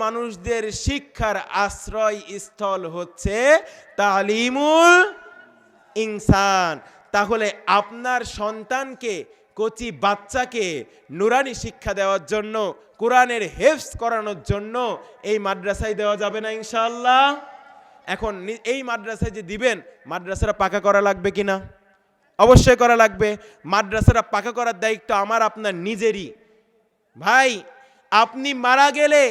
মানুষদের শিক্ষার আশ্রয় স্থল হচ্ছে তালিমুল ইনসান। তাহলে আপনার সন্তানকে, কচি বাচ্চাকে নুরানি শিক্ষা দেওয়ার জন্য, কোরআনের হেফজ করানোর জন্য এই মাদ্রাসায় দেওয়া যাবে না ইনশাআল্লাহ? এখন এই মাদ্রাসায় যে দিবেন, মাদ্রাসাটা পাকা করা লাগবে কিনা? অবশ্যই করা লাগবে। মাদ্রাসাটা পাকা করার দায়িত্ব আমার আপনার নিজেরই। ভাই, আপনি মারা গেলে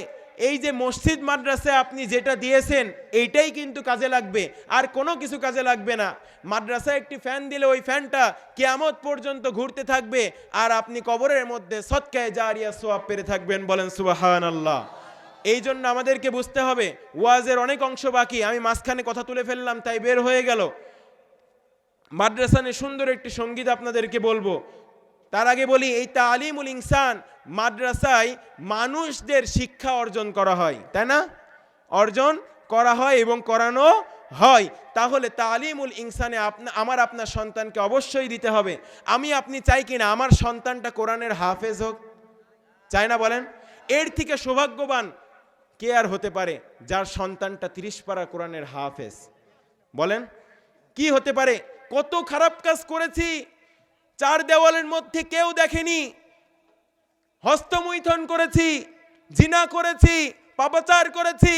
এই যে মসজিদ মাদ্রাসায় আপনি যেটা দিয়েছেন এইটাই কিন্তু কাজে লাগবে, আর কোনো কিছু কাজে লাগবে না। মাদ্রাসায় একটি ফ্যান দিলে ওই ফ্যানটা কিয়ামত পর্যন্ত ঘুরতে থাকবে, আর আপনি কবরের মধ্যে সদকায়ে জারিয়া সওয়াব পেতে থাকবেন। বলেন সুবহানাল্লাহ। এই জন্য আমাদেরকে বুঝতে হবে, ওয়াজের অনেক অংশ বাকি, আমি মাঝখানে কথা তুলে ফেললাম তাই বের হয়ে গেল। মাদ্রাসা নিয়ে সুন্দর একটি সঙ্গীত আপনাদেরকে বলবো। তার আগে বলি, এই তালিমুল ইনসান মাদ্রাসায় মানুষদের শিক্ষা অর্জন করা হয়, তাই না? অর্জন করা হয় এবং করানো হয়। তাহলে তালিমুল ইনসানে আমার আপনার সন্তানকে অবশ্যই দিতে হবে। আমি আপনি চাই কিনা আমার সন্তানটা কোরআনের হাফেজ হোক? চাই না? বলেন। এর থেকে সৌভাগ্যবান কে আর হতে পারে যার সন্তানটা 30 পারা কোরআনের হাফেজ? বলেন, কি হতে পারে? কত খারাপ কাজ করেছি, চার দেওয়ালের মধ্যে কেউ দেখেনি, হস্তমৈথুন করেছি, জিনা করেছি, পাপাচার করেছি,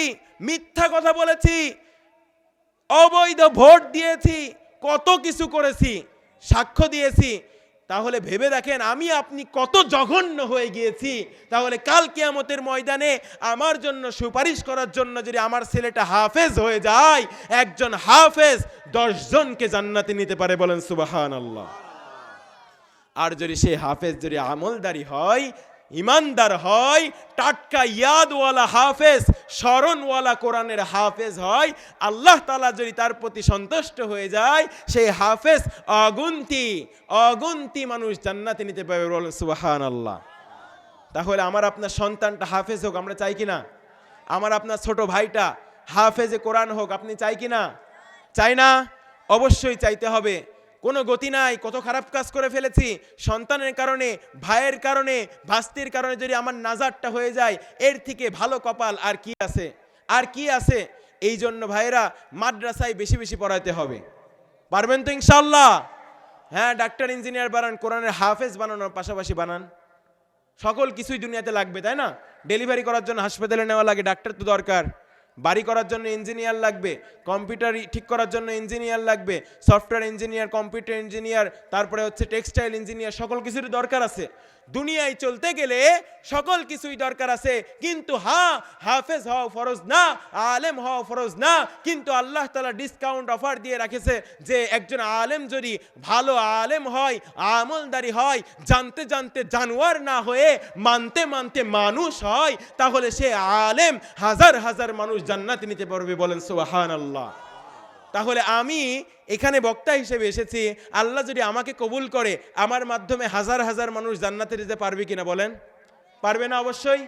মিথ্যা কথা বলেছি, অবৈধ ভোট দিয়েছি, কত কিছু করেছি, সাক্ষ্য দিয়েছি। তাহলে ভেবে দেখেন আমি আপনি কত জঘন্য হয়ে গিয়েছি। তাহলে কাল কিয়ামতের ময়দানে আমার জন্য সুপারিশ করার জন্য যদি আমার ছেলেটা হাফেজ হয়ে যায়, একজন হাফেজ 10 জনকে জান্নাতে নিতে পারে। বলেন সুবহানাল্লাহ। আর যদি সে হাফেজ যদি আমলদারি হয়, ইমানদার হয়, টাটকা ইয়াদওয়ালা হাফেজ, স্মরণওয়ালা কোরআনের হাফেজ হয়, আল্লাহ তাআলা যদি তার প্রতি সন্তুষ্ট হয়ে যায়, সেই হাফেজ অগুন্তি মানুষ জান্নাতে নিতে পারবে। বলেন সুবহানাল্লাহ। তাহলে আমার আপনার সন্তানটা হাফেজ হোক, আমরা চাই কিনা? আমার আপনার ছোট ভাইটা হাফেজে কোরআন হোক, আপনি চাই কিনা? চাই না? অবশ্যই চাইতে হবে। কোনো গতি নাই, কত খারাপ কাজ করে ফেলেছি, সন্তানের কারণে, ভাইয়ের কারণে, ভাস্তির কারণে যদি আমার নাজারটা হয়ে যায়, এর থেকে ভালো কপাল আর কি আছে? আর কি আছে? এই জন্য ভাইয়েরা মাদ্রাসায় বেশি বেশি পড়াতে হবে। পারবেন তো ইনশাআল্লাহ? হ্যাঁ, ডাক্তার ইঞ্জিনিয়ার বানান, কোরআনের হাফেজ বানানোর পাশাপাশি বানান। সকল কিছুই দুনিয়াতে লাগবে, তাই না? ডেলিভারি করার জন্য হাসপাতালে নেওয়া লাগে, ডাক্তার তো দরকার। বাড়ি করার জন্য ইঞ্জিনিয়ার লাগবে, কম্পিউটার ঠিক করার জন্য ইঞ্জিনিয়ার লাগবে, সফটওয়্যার ইঞ্জিনিয়ার, কম্পিউটার ইঞ্জিনিয়ার, তারপরে হচ্ছে টেক্সটাইল ইঞ্জিনিয়ার, সকল কিছুর দরকার আছে। দুনিয়ায় চলতে গেলে সকল কিছুই দরকার আছে। কিন্তু হাফেজ হওয়া ফরজ না, আলেম হওয়া ফরজ না। কিন্তু আল্লাহ তাআলা ডিসকাউন্ট অফার দিয়ে রাখেছে যে একজন আলেম যদি ভালো আলেম হয়, আমলদারি হয়, জানতে জানতে জানোয়ার না হয়ে মানতে মানতে মানুষ হয়, তাহলে সে আলেম হাজার হাজার মানুষ জান্নাতে নিতে পারবে। বলেন সুবহানাল্লাহ। তাহলে আমি এখানে বক্তা হিসেবে এসেছি, আল্লাহ যদি আমাকে কবুল করে, আমার মাধ্যমে হাজার হাজার মানুষ জান্নাতে যেতে পারবে কিনা? বলেন, পারবে না? অবশ্যই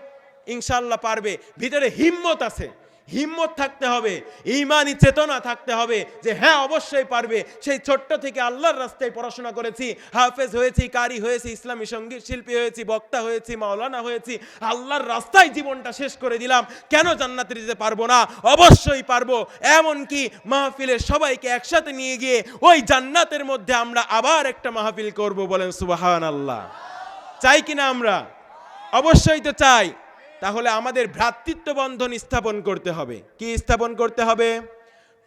ইনশাআল্লাহ পারবে। ভিতরে হিম্মত আছে, হিম্মত থাকতে হবে, ঈমানি চেতনা থাকতে হবে যে হ্যাঁ অবশ্যই পারবে। সেই ছোট্ট থেকে আল্লাহর রাস্তায় পড়াশোনা করেছি, হাফেজ হয়েছি, কারি হয়েছি, ইসলামী সঙ্গীত শিল্পী হয়েছি, বক্তা হয়েছি, মাওলানা হয়েছি, আল্লাহর রাস্তায় জীবনটা শেষ করে দিলাম। কেন জান্নাতে যেতে পারবো না? অবশ্যই পারবো। এমনকি মাহফিলের সবাইকে একসাথে নিয়ে গিয়ে ওই জান্নাতের মধ্যে আমরা আবার একটা মাহফিল করব। বলেন সুবহানাল্লাহ। চাই কিনা আমরা? অবশ্যই তো চাই। তাহলে আমাদের ভ্রাতৃত্ব বন্ধন স্থাপন করতে হবে। কি স্থাপন করতে হবে?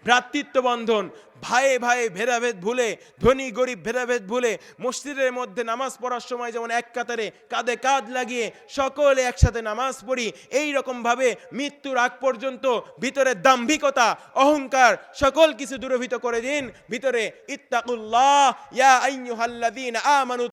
ভ্রাতৃত্ব বন্ধন। ভাইয়ে ভাইয়ে ভেদাভেদ ভুলে, ধনী গরিব ভেদাভেদ ভুলে, মসজিদের মধ্যে নামাজ পড়ার সময় যেমন এক কাতারে কাঁধে কাঁধ লাগিয়ে সকলে একসাথে নামাজ পড়ি, এই রকম ভাবে মৃত্যুর আগ পর্যন্ত ভিতরে দাম্ভিকতা, অহংকার সকল কিছু দূরীভূত করে দিন। ভিতরে ইত্তাকুল্লাহ ইয়া আইয়ুহাল্লাযীনা আমানু